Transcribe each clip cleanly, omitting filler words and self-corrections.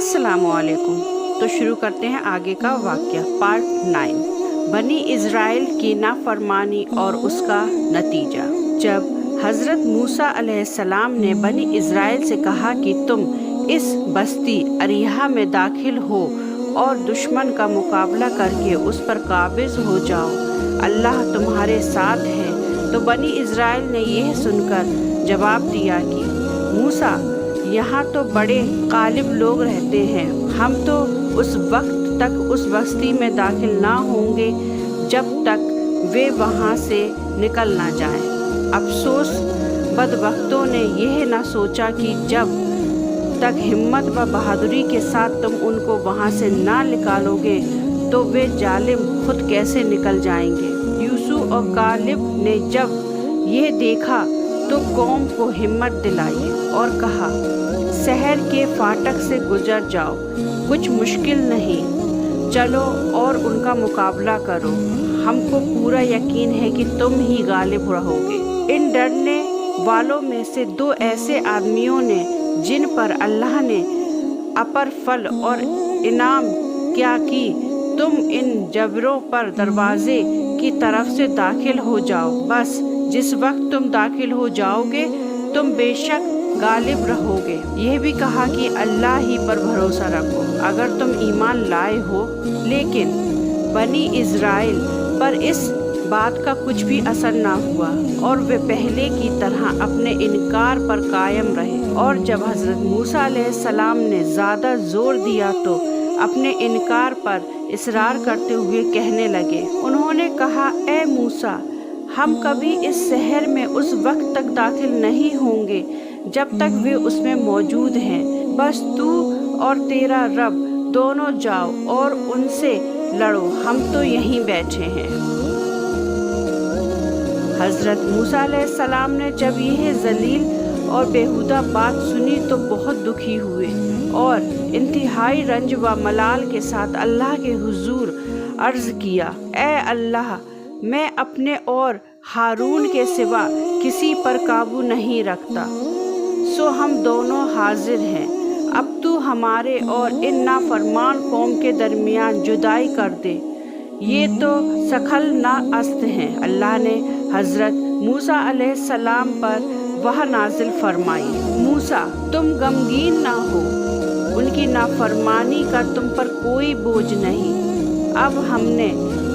अस्सलामु अलैकुम। तो शुरू करते हैं आगे का वाक़या। पार्ट 9, बनी इज़राइल की नाफरमानी और उसका नतीजा। जब हज़रत मूसा अलैहिस्सलाम ने बनी इज़राइल से कहा कि तुम इस बस्ती अरिहा में दाखिल हो और दुश्मन का मुकाबला करके उस पर काबिज़ हो जाओ, अल्लाह तुम्हारे साथ है, तो बनी इज़राइल ने यह सुनकर जवाब दिया कि मूसा, यहाँ तो बड़े गालिब लोग रहते हैं, हम तो उस वक्त तक उस बस्ती में दाखिल ना होंगे जब तक वे वहाँ से निकल ना जाएं। अफसोस बदबख्तों ने यह ना सोचा कि जब तक हिम्मत व बहादुरी के साथ तुम उनको वहाँ से ना निकालोगे तो वे जालिम खुद कैसे निकल जाएंगे। यूसुफ और गालिब ने जब यह देखा तो कौम को हिम्मत दिलाई और कहा, शहर के फाटक से गुजर जाओ, कुछ मुश्किल नहीं, चलो और उनका मुकाबला करो, हमको पूरा यकीन है कि तुम ही गालिब रहोगे। इन डरने वालों में से दो ऐसे आदमियों ने जिन पर अल्लाह ने अपर फल और इनाम क्या की, तुम इन जबरों पर दरवाजे की तरफ से दाखिल हो जाओ, बस जिस वक्त तुम दाखिल हो जाओगे तुम बेशक गालिब रहोगे। यह भी कहा कि अल्लाह ही पर भरोसा रखो अगर तुम ईमान लाए हो। लेकिन बनी इज़राइल पर इस बात का कुछ भी असर ना हुआ और वे पहले की तरह अपने इनकार पर कायम रहे। और जब हज़रत मूसा अलैहिस्सलाम ने ज़्यादा ज़ोर दिया तो अपने इनकार पर इसरार करते हुए कहने लगे। उन्होंने कहा, ए मूसा, हम कभी इस शहर में उस वक्त तक दाखिल नहीं होंगे जब तक वे उसमें मौजूद हैं, बस तू और तेरा रब दोनों जाओ और उनसे लड़ो, हम तो यहीं बैठे हैं। हज़रत मूसा अलैहिस्सलाम ने जब यह जलील और बेहुदा बात सुनी तो बहुत दुखी हुए और इंतहाई रंज व मलाल के साथ अल्लाह के हुजूर अर्ज़ किया, ए अल्लाह, मैं अपने और हारून के सिवा किसी पर काबू नहीं रखता, सो हम दोनों हाजिर हैं। अब तू हमारे और इन नाफरमान कौम के दरमियान जुदाई कर दे, ये तो सखल ना अस्त हैं। अल्लाह ने हज़रत मूसा अलैहिस्सलाम पर वह नाजिल फरमाई, मूसा, तुम गमगीन ना हो, उनकी नाफरमानी का तुम पर कोई बोझ नहीं। अब हमने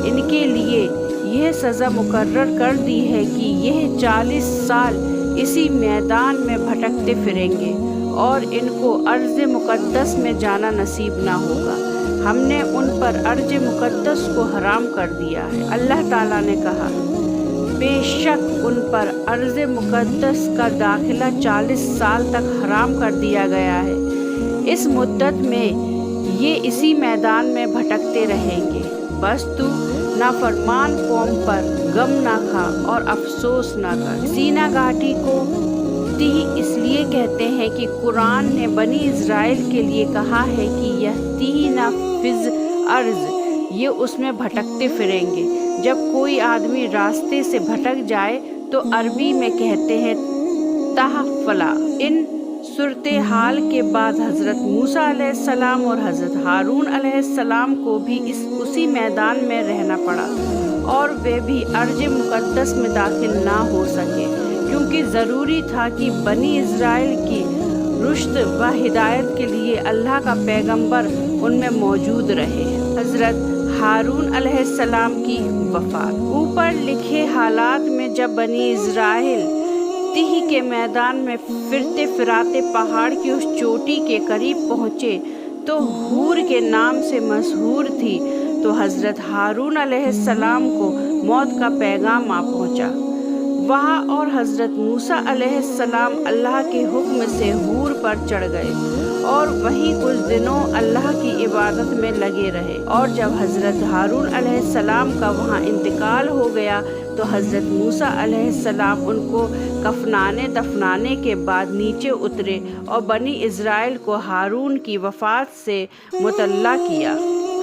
इनके लिए यह सज़ा मुकर्रर कर दी है कि यह 40 साल इसी मैदान में भटकते फिरेंगे और इनको अर्ज़ मुक़द्दस में जाना नसीब ना होगा। हमने उन पर अर्ज़ मुक़द्दस को हराम कर दिया है। अल्लाह ताला ने कहा, बेशक उन पर अर्ज़ मुक़द्दस का दाखिला 40 साल तक हराम कर दिया गया है। इस मुद्दत में ये इसी मैदान में भटकते रहेंगे, बस तू नाफरमान कौम पर गम ना खा और अफसोस ना कर। सीना घाटी को तीह इसलिए कहते हैं कि कुरान ने बनी इज़राइल के लिए कहा है कि यह तीह नाफिज अर्ज़, ये उसमें भटकते फिरेंगे। जब कोई आदमी रास्ते से भटक जाए तो अरबी में कहते हैं तहफ़ला। इन सूरत हाल के बाद हज़रत मूसा अलैहिस्सलाम और हज़रत हारून अलैहिस्सलाम को भी उसी मैदान में रहना पड़ा और वे भी अर्ज़ मुक़द्दस में दाखिल ना हो सके, क्योंकि ज़रूरी था कि बनी इज़राइल की रुश्द व हिदायत के लिए अल्लाह का पैगंबर उनमें मौजूद रहे। हज़रत हारून अलैहिस्सलाम की वफ़ात। ऊपर लिखे हालात में जब बनी इज़राइल तीह के मैदान में फिरते फिराते पहाड़ की उस चोटी के करीब पहुँचे तो हूर के नाम से मशहूर थी, तो हज़रत हारून अलैहिस्सलाम को मौत का पैगाम आ पहुँचा वहाँ और हज़रत मूसा अलैहिस्सलाम अल्लाह के हुक्म से हूर पर चढ़ गए और वहीं कुछ दिनों अल्लाह की इबादत में लगे रहे। और जब हज़रत हारून अलैहिस्सलाम का वहाँ इंतकाल हो गया तो हज़रत मूसा अलैहिस्सलाम उनको कफनाने दफनाने के बाद नीचे उतरे और बनी इज़राइल को हारून की वफ़ात से मुतल्ला किया।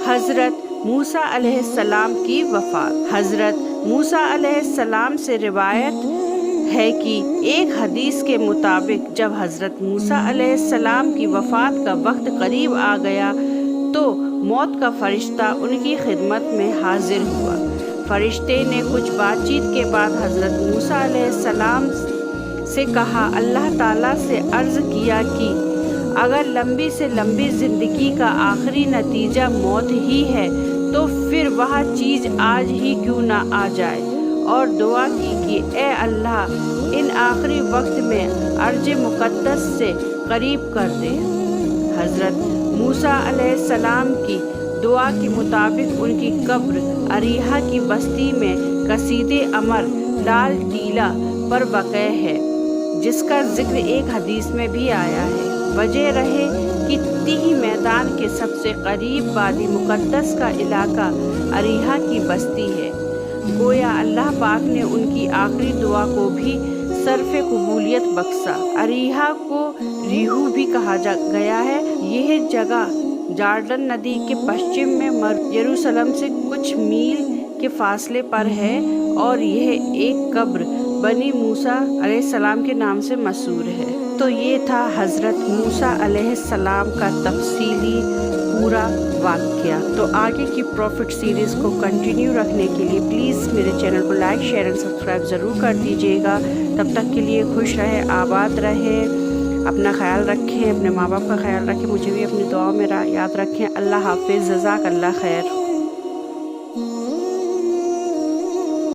हज़रत मूसा अलैहिस्सलाम की वफ़ात। हज़रत मूसा अलैहिस्सलाम से रिवायत ہے کہ ایک حدیث کے مطابق جب حضرت موسیٰ علیہ السلام کی وفات کا وقت قریب آ گیا تو موت کا فرشتہ ان کی خدمت میں حاضر ہوا۔ فرشتے نے کچھ بات چیت کے بعد حضرت موسیٰ علیہ السلام سے کہا، اللہ تعالیٰ سے عرض کیا کہ اگر لمبی سے لمبی زندگی کا آخری نتیجہ موت ہی ہے تو پھر وہ چیز آج ہی کیوں نہ آ جائے، اور دعا کی کہ اے اللہ ان آخری وقت میں ارض مقدس سے قریب کر دے۔ حضرت موسیٰ علیہ السلام کی دعا کے مطابق ان کی قبر اریحہ کی بستی میں کثیر امر لال ٹیلہ پر واقع ہے، جس کا ذکر ایک حدیث میں بھی آیا ہے۔ وجہ رہے کہ تیہ میدان کے سب سے قریب وادی مقدس کا علاقہ اریحہ کی بستی ہے، گویا اللہ پاک نے ان کی آخری دعا کو بھی صرف قبولیت بخشا۔ اریحہ کو ریحو بھی کہا گیا ہے۔ یہ جگہ جارڈن ندی کے پشچم میں یروشلم سے کچھ میل کے فاصلے پر ہے، اور یہ ایک قبر بنی موسیٰ علیہ السلام کے نام سے مشہور ہے۔ تو یہ تھا حضرت موسیٰ علیہ السلام کا تفصیلی پورا واقعہ۔ تو آگے کی پروفٹ سیریز کو کنٹینیو رکھنے کے لیے پلیز میرے چینل کو لائک، شیئر اینڈ سبسکرائب ضرور کر دیجیے گا۔ تب تک کے لیے خوش رہے، آباد رہے، اپنا خیال رکھیں، اپنے ماں باپ کا خیال رکھیں، مجھے بھی اپنی دعاؤں میں یاد رکھیں۔ اللہ حافظ، جزاک اللہ خیر۔